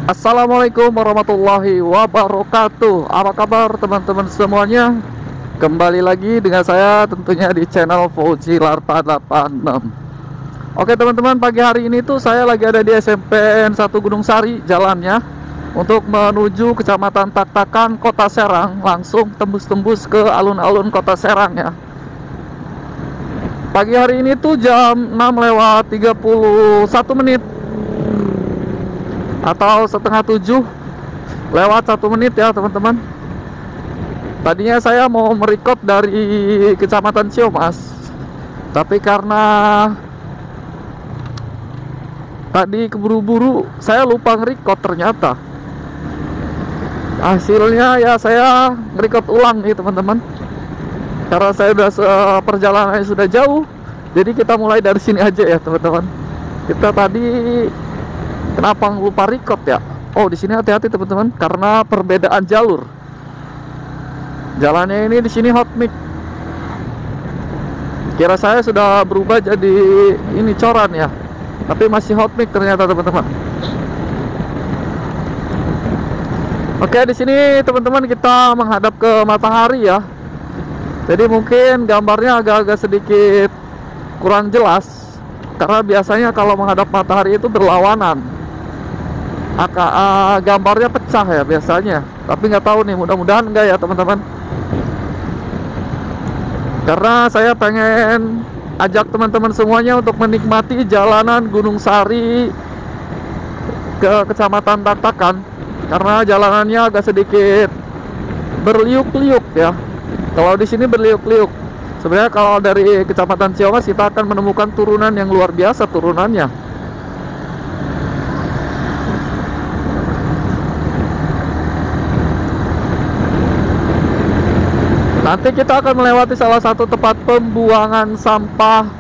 Assalamualaikum warahmatullahi wabarakatuh. Apa kabar teman-teman semuanya? Kembali lagi dengan saya tentunya di channel Fauzi Larta 86. Oke teman-teman, pagi hari ini tuh saya lagi ada di SMPN 1 Gunung Sari jalannya untuk menuju Kecamatan Tak-Takan, Kota Serang, langsung tembus-tembus ke alun-alun Kota Serang ya. Pagi hari ini tuh jam 6:31 atau setengah 7 lewat 1 menit ya teman-teman. Tadinya saya mau merekod dari Kecamatan Ciamas, tapi karena tadi keburu-buru saya lupa ngerekod ternyata. Hasilnya ya saya ngerekod ulang nih teman-teman. Karena saya udah perjalanannya sudah jauh, jadi kita mulai dari sini aja ya teman-teman. Kita tadi kenapa lupa record ya? Oh, di sini hati-hati teman-teman karena perbedaan jalur. Jalannya ini di sini hot mix. Kira saya sudah berubah jadi ini coran ya, tapi masih hot mix ternyata teman-teman. Oke, di sini teman-teman kita menghadap ke matahari ya. Jadi mungkin gambarnya agak-agak sedikit kurang jelas karena biasanya kalau menghadap matahari itu berlawanan. Gambarnya pecah ya biasanya, tapi nggak tahu nih, mudah-mudahan enggak ya teman-teman. Karena saya pengen ajak teman-teman semuanya untuk menikmati jalanan Gunung Sari ke Kecamatan Tak-Takan, karena jalanannya agak sedikit berliuk-liuk ya. Kalau di sini berliuk-liuk. Sebenarnya kalau dari Kecamatan Ciamas kita akan menemukan turunan yang luar biasa turunannya. Nanti kita akan melewati salah satu tempat pembuangan sampah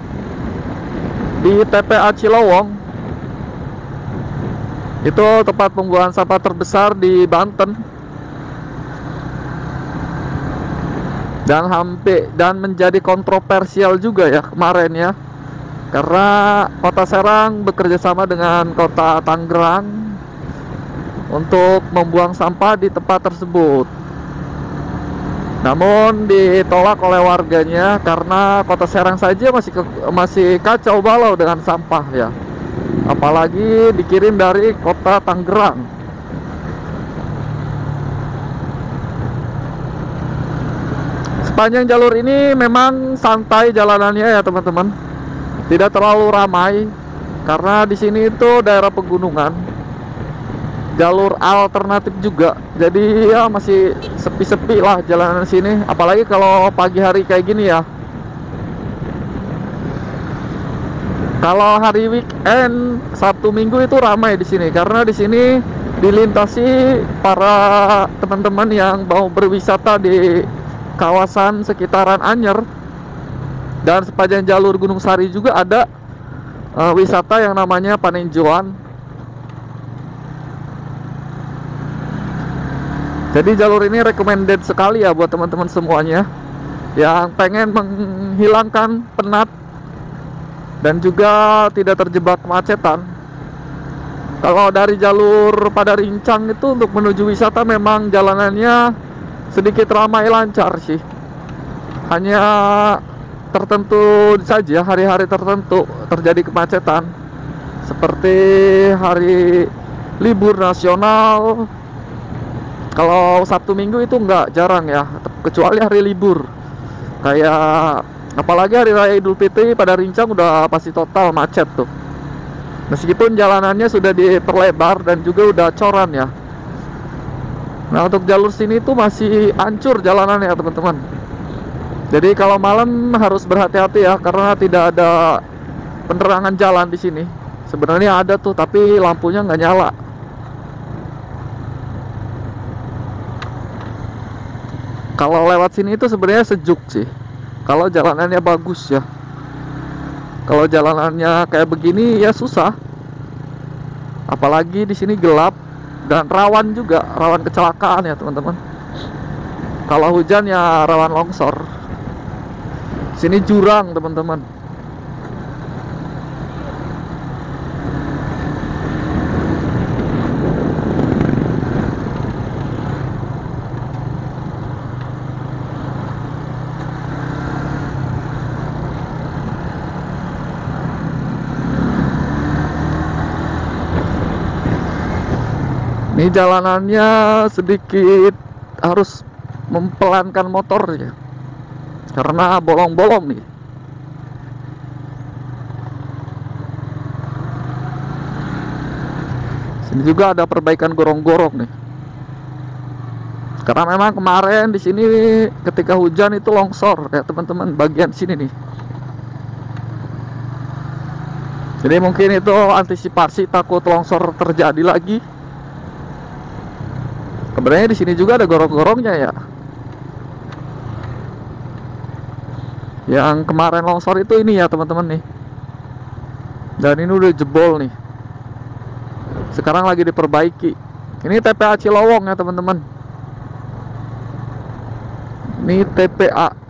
di TPA Cilowong. Itu tempat pembuangan sampah terbesar di Banten. Dan menjadi kontroversial juga ya kemarin ya. Karena Kota Serang bekerja sama dengan Kota Tangerang untuk membuang sampah di tempat tersebut. Namun ditolak oleh warganya karena Kota Serang saja masih kacau balau dengan sampah ya. Apalagi dikirim dari Kota Tangerang. Sepanjang jalur ini memang santai jalanannya ya teman-teman. Tidak terlalu ramai karena di sini itu daerah pegunungan. Jalur alternatif juga, jadi ya masih sepi-sepi lah jalanan sini, apalagi kalau pagi hari kayak gini ya. Kalau hari weekend Sabtu Minggu itu ramai di sini karena di sini dilintasi para teman-teman yang mau berwisata di kawasan sekitaran Anyer, dan sepanjang jalur Gunung Sari juga ada wisata yang namanya Paninjauan. Jadi jalur ini recommended sekali ya buat teman-teman semuanya yang pengen menghilangkan penat dan juga tidak terjebak kemacetan. Kalau dari jalur pada Rincang itu untuk menuju wisata memang jalanannya sedikit ramai lancar sih. Hanya tertentu saja hari-hari tertentu terjadi kemacetan, seperti hari libur nasional. Kalau Sabtu Minggu itu nggak jarang ya, kecuali hari libur. Kayak apalagi hari raya Idul Fitri pada Rincang udah pasti total macet tuh. Meskipun jalanannya sudah diperlebar dan juga udah coran ya. Nah untuk jalur sini tuh masih hancur jalanannya teman-teman. Jadi kalau malam harus berhati-hati ya karena tidak ada penerangan jalan di sini. Sebenarnya ada tuh tapi lampunya nggak nyala. Kalau lewat sini itu sebenarnya sejuk sih. Kalau jalanannya bagus ya. Kalau jalanannya kayak begini ya susah. Apalagi di sini gelap dan rawan juga, rawan kecelakaan ya teman-teman. Kalau hujan ya rawan longsor. Sini jurang teman-teman. Ini jalanannya sedikit harus mempelankan motornya karena bolong-bolong nih. Sini juga ada perbaikan gorong-gorong nih. Karena memang kemarin di sini ketika hujan itu longsor ya teman-teman, bagian sini nih. Jadi mungkin itu antisipasi takut longsor terjadi lagi. Sebenarnya di sini juga ada gorong-gorongnya ya. Yang kemarin longsor itu ini ya teman-teman nih. Dan ini udah jebol nih. Sekarang lagi diperbaiki. Ini TPA Cilowong ya teman-teman. Ini TPA.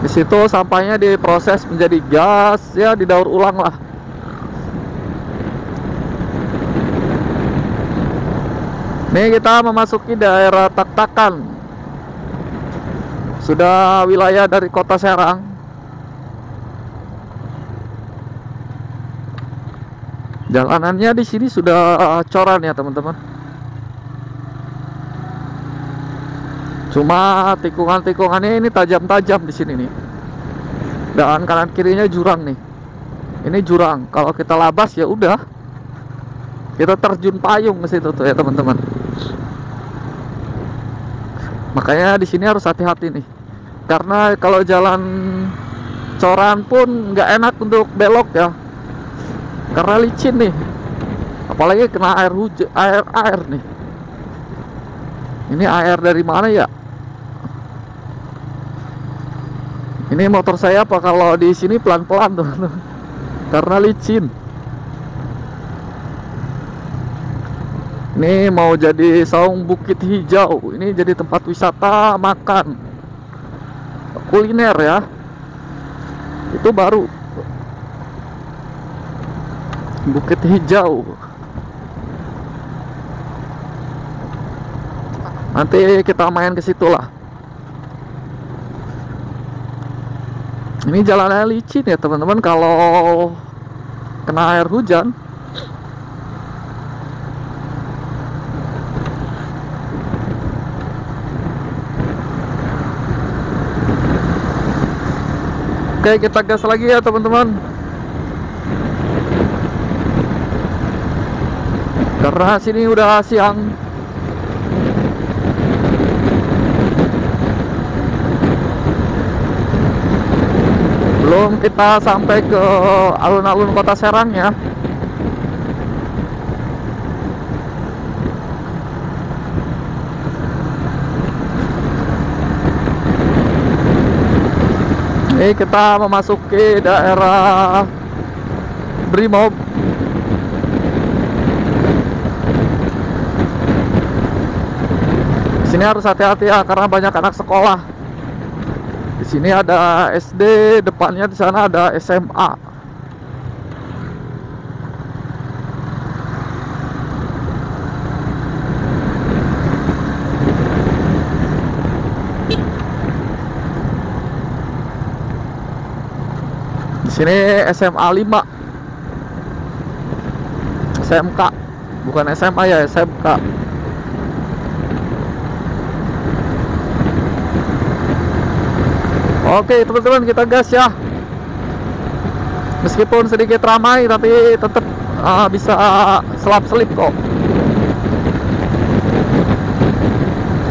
Di situ sampahnya diproses menjadi gas ya, didaur ulang lah. Ini kita memasuki daerah Tak-Takan. Sudah wilayah dari Kota Serang. Jalanannya di sini sudah coran ya teman-teman. Cuma tikungan-tikungannya ini tajam-tajam di sini nih. Dan kanan kirinya jurang nih. Ini jurang. Kalau kita labas ya udah. Kita terjun payung ke situ tuh ya teman-teman. Makanya di sini harus hati-hati nih. Karena kalau jalan coran pun nggak enak untuk belok ya. Karena licin nih. Apalagi kena air hujan, air nih. Ini air dari mana ya? Ini motor saya apa kalau di sini pelan-pelan tuh, karena licin. Ini mau jadi saung Bukit Hijau. Ini jadi tempat wisata makan, kuliner ya. Itu baru Bukit Hijau. Nanti kita main ke situ lah. Ini jalannya licin ya teman-teman kalau kena air hujan. Oke, kita gas lagi ya teman-teman. Karena sini udah siang. Belum kita sampai ke alun-alun Kota Serang ya. Ini kita memasuki daerah Brimob. Di sini harus hati-hati ya karena banyak anak sekolah. Di sini ada SD, depannya di sana ada SMA. Di sini SMA 5. SMK, bukan SMA ya, SMK. Oke teman-teman, kita gas ya. Meskipun sedikit ramai tapi tetap bisa selap-selip kok.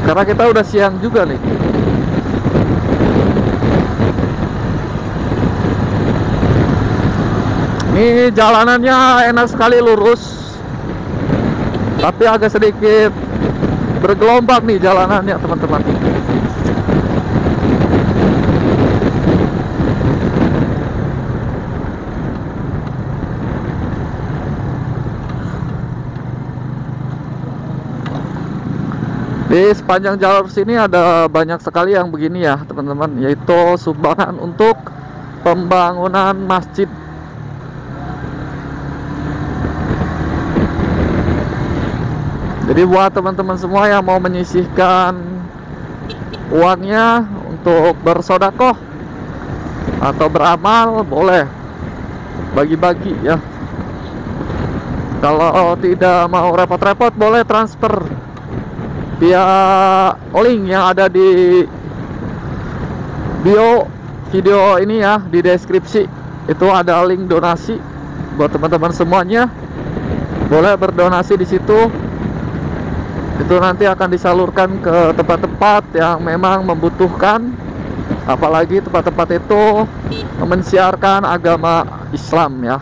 Karena kita udah siang juga nih. Ini jalanannya enak sekali, lurus. Tapi agak sedikit bergelombang nih jalanannya teman-teman. Di sepanjang jalur sini ada banyak sekali yang begini ya teman-teman, yaitu sumbangan untuk pembangunan masjid. Jadi buat teman-teman semua yang mau menyisihkan uangnya untuk bersodakoh, atau beramal boleh, bagi-bagi ya. Kalau tidak mau repot-repot boleh transfer via link yang ada di bio video ini ya, di deskripsi itu ada link donasi buat teman-teman semuanya. Boleh berdonasi di situ. Itu nanti akan disalurkan ke tempat-tempat yang memang membutuhkan, apalagi tempat-tempat itu mensiarkan agama Islam ya.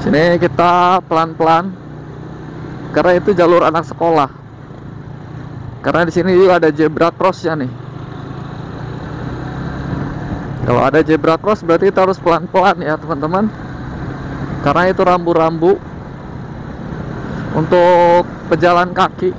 Sini kita pelan-pelan karena itu jalur anak sekolah. Karena di sini juga ada zebra cross ya nih. Kalau ada zebra cross berarti kita harus pelan-pelan ya teman-teman. Karena itu rambu-rambu untuk pejalan kaki.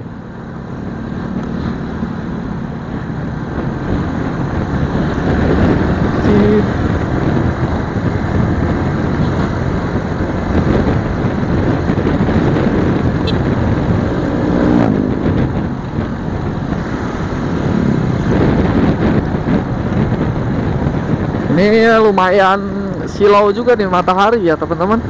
Ini lumayan silau juga nih matahari ya teman-teman.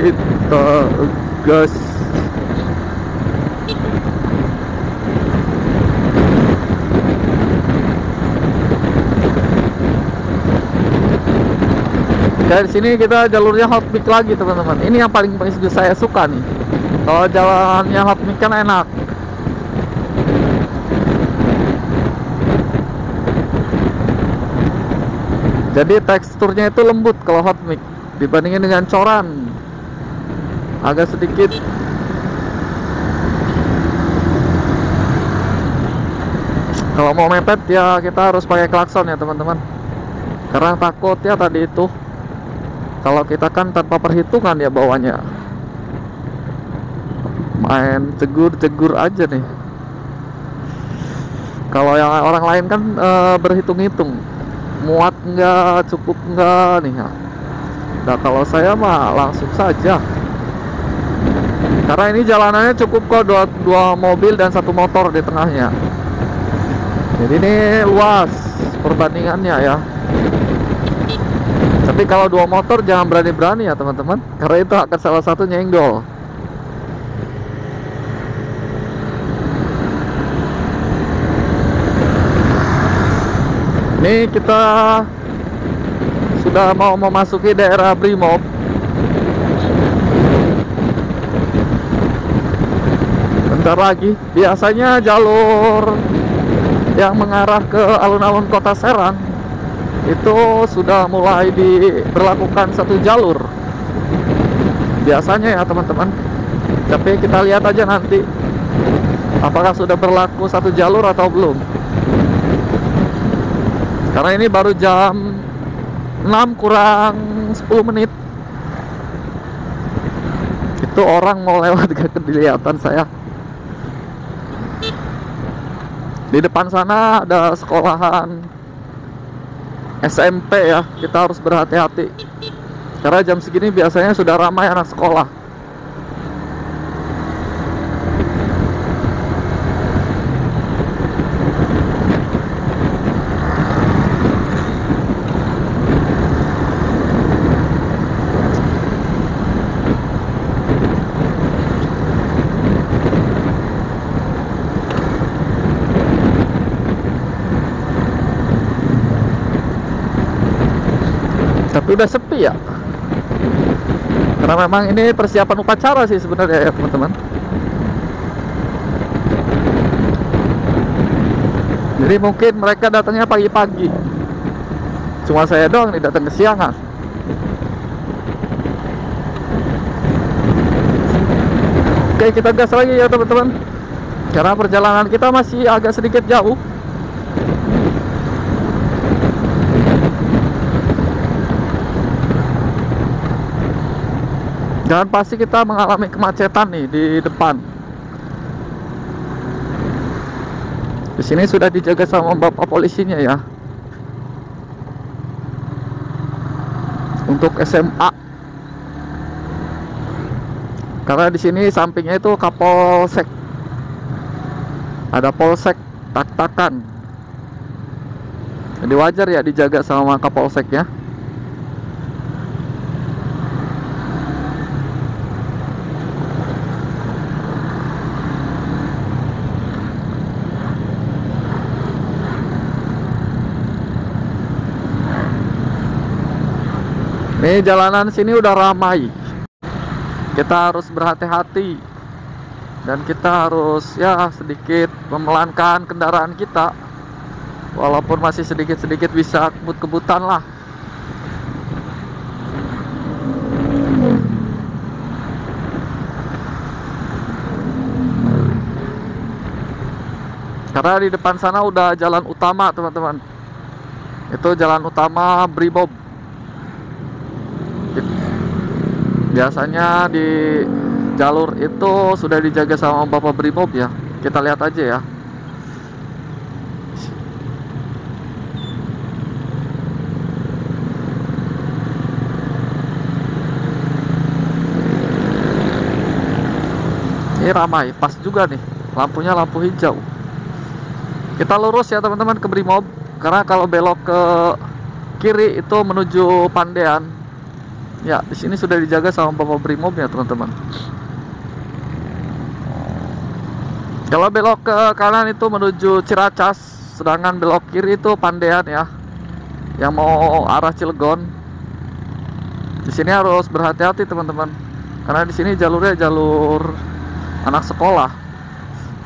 Kita gas. Dari sini kita jalurnya hot mix lagi teman-teman. Ini yang paling saya suka nih. Kalau jalannya hot mix kan enak. Jadi teksturnya itu lembut kalau hot mix dibandingin dengan coran. Agak sedikit kalau mau mepet ya kita harus pakai klakson ya teman-teman. Karena takut ya tadi itu. Kalau kita kan tanpa perhitungan ya bawanya, main cegur-cegur aja nih. Kalau yang orang lain kan berhitung-hitung, muat nggak, cukup nggak nih. Nah kalau saya mah langsung saja. Karena ini jalanannya cukup kok, dua mobil dan satu motor di tengahnya. Jadi ini luas perbandingannya ya. Tapi kalau dua motor jangan berani-berani ya teman-teman, karena itu akan salah satu nyenggol. Ini kita sudah mau memasuki daerah Brimob. Bentar lagi. Biasanya jalur yang mengarah ke alun-alun Kota Serang itu sudah mulai diberlakukan satu jalur biasanya ya teman-teman. Tapi kita lihat aja nanti apakah sudah berlaku satu jalur atau belum, karena ini baru jam 6 kurang 10 menit. Itu orang mau lewat gak kelihatan saya. Di depan sana ada sekolahan SMP ya, kita harus berhati-hati karena jam segini biasanya sudah ramai anak sekolah. Tapi udah sepi ya, karena memang ini persiapan upacara sih sebenarnya ya teman-teman. Jadi mungkin mereka datangnya pagi-pagi, cuma saya doang nih datang kesiangan. Oke, kita gas lagi ya teman-teman, karena perjalanan kita masih agak sedikit jauh. Dan pasti kita mengalami kemacetan nih di depan. Di Di sini sudah dijaga sama bapak polisinya ya. Untuk SMA. Karena di sini sampingnya itu Kapolsek. Ada polsek tak-takan. Jadi wajar ya dijaga sama Kapolseknya. Nih jalanan sini udah ramai. Kita harus berhati-hati dan kita harus ya sedikit memelankan kendaraan kita. Walaupun masih sedikit-sedikit bisa kebut-kebutan lah. Karena di depan sana udah jalan utama, teman-teman. Itu jalan utama Brimob. Biasanya di jalur itu sudah dijaga sama Bapak Brimob ya. Kita lihat aja ya. Ini ramai, pas juga nih. Lampunya lampu hijau. Kita lurus ya teman-teman ke Brimob. Karena kalau belok ke kiri itu menuju Pandean. Ya, di sini sudah dijaga sama Bapak Brimob ya, teman-teman. Kalau belok ke kanan itu menuju Ciracas, sedangkan belok kiri itu Pandean ya. Yang mau arah Cilegon. Di sini harus berhati-hati, teman-teman. Karena di sini jalurnya jalur anak sekolah.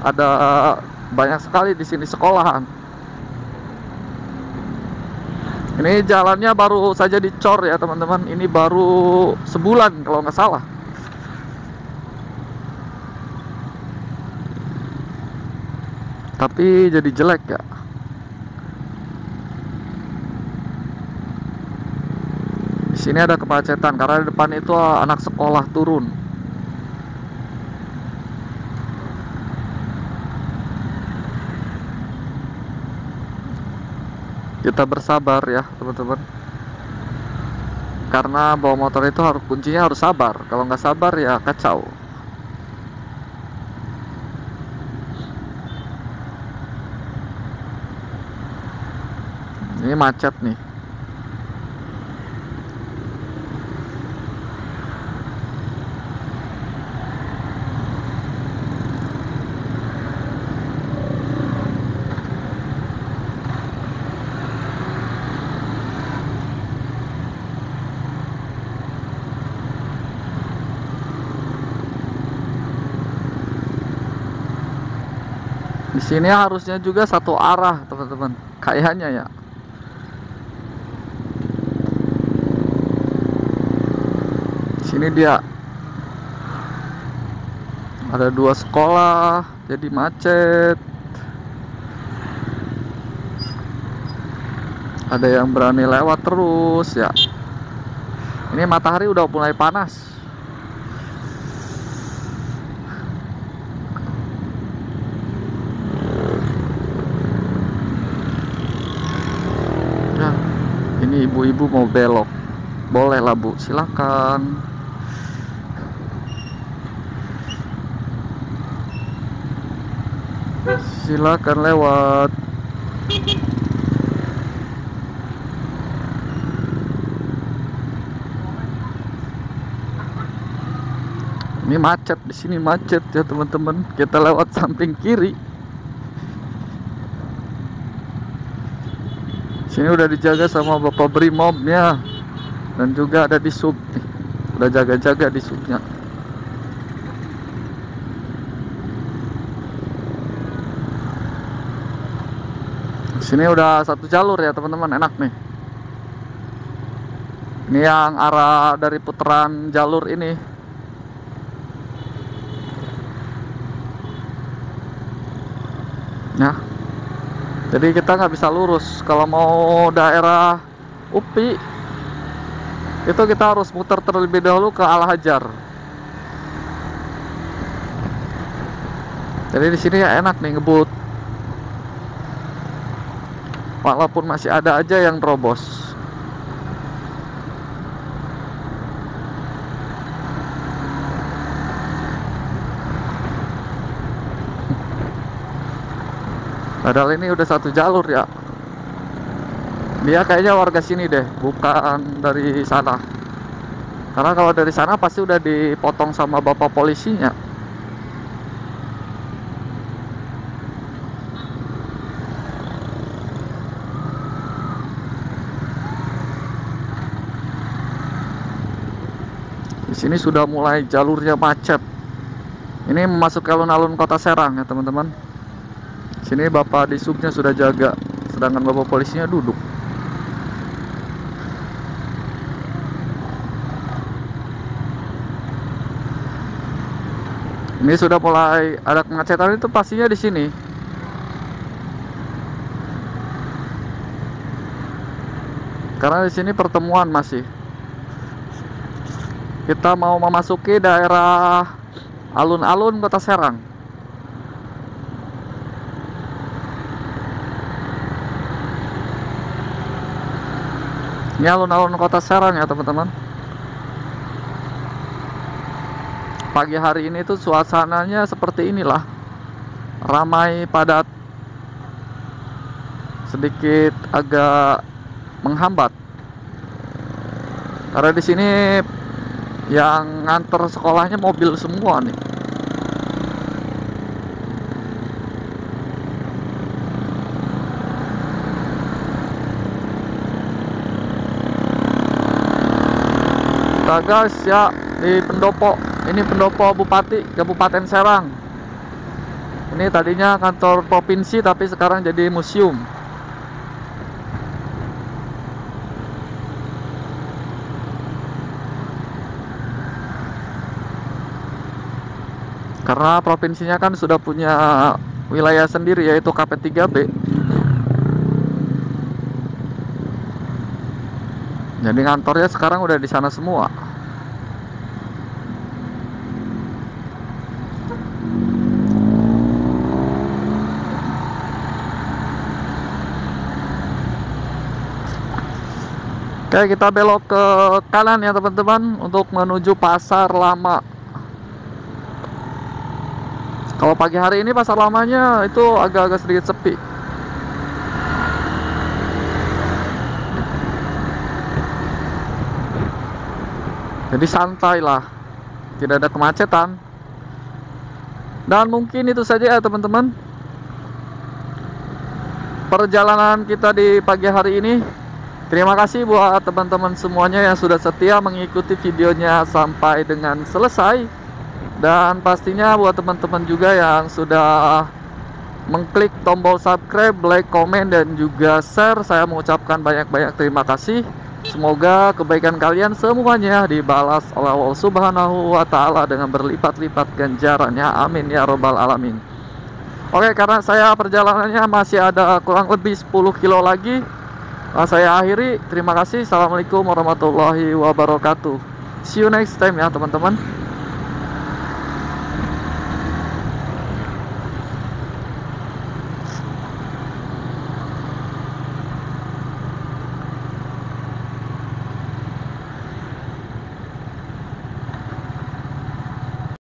Ada banyak sekali di sini sekolahan. Ini jalannya baru saja dicor ya teman-teman. Ini baru sebulan kalau nggak salah. Tapi jadi jelek ya. Di sini ada kemacetan karena di depan itu anak sekolah turun. Kita bersabar ya teman-teman. Karena bawa motor itu harus kuncinya harus sabar. Kalau nggak sabar ya kacau. Ini macet nih. Di sini harusnya juga satu arah, teman-teman. Kayaknya ya. Di sini dia ada dua sekolah, jadi macet. Ada yang berani lewat terus ya. Ini matahari udah mulai panas. Ini ibu-ibu mau belok, boleh lah bu, silakan. Silakan lewat. Ini macet, di sini macet ya teman-teman. Kita lewat samping kiri. Sini udah dijaga sama Bapak Brimobnya dan juga ada di sub nih. Udah jaga-jaga di subnya. Sini udah satu jalur ya teman-teman, enak nih. Ini yang arah dari putaran jalur ini. Nah, jadi kita nggak bisa lurus. Kalau mau daerah UPI itu kita harus muter terlebih dahulu ke Al-Hajar. Jadi di sini ya enak nih ngebut. walaupun masih ada aja yang terobos. Padahal ini udah satu jalur ya. Dia kayaknya warga sini deh, bukan dari sana. Karena kalau dari sana pasti udah dipotong sama bapak polisinya. Di sini sudah mulai jalurnya macet. Ini memasuki alun-alun Kota Serang ya teman-teman. Sini bapak di subnya sudah jaga, sedangkan bapak polisinya duduk. Ini sudah mulai ada kemacetan, itu pastinya di sini. Karena di sini pertemuan masih. Kita mau memasuki daerah alun-alun Kota Serang. Ini alun-alun Kota Serang ya teman-teman. Pagi hari ini tuh suasananya seperti inilah, ramai padat, sedikit agak menghambat. Karena di sini yang nganter sekolahnya mobil semua nih. Nah guys ya, di pendopo, ini pendopo Bupati Kabupaten Serang. Ini tadinya kantor provinsi tapi sekarang jadi museum. Karena provinsinya kan sudah punya wilayah sendiri, yaitu KP3B. Jadi kantornya sekarang udah di sana semua. Oke, kita belok ke kanan ya teman-teman untuk menuju Pasar Lama. Kalau pagi hari ini pasar lamanya itu agak-agak sedikit sepi. Jadi santai lah, tidak ada kemacetan. Dan mungkin itu saja ya teman-teman, perjalanan kita di pagi hari ini. Terima kasih buat teman-teman semuanya yang sudah setia mengikuti videonya sampai dengan selesai. Dan pastinya buat teman-teman juga yang sudah mengklik tombol subscribe, like, komen, dan juga share, saya mengucapkan banyak-banyak terima kasih. Semoga kebaikan kalian semuanya dibalas oleh Allah Subhanahu wa Ta'ala dengan berlipat-lipat ganjarannya. Amin ya robbal alamin. Oke, karena saya perjalanannya masih ada kurang lebih 10 kilo lagi, saya akhiri. Terima kasih. Assalamualaikum warahmatullahi wabarakatuh. See you next time ya teman-teman.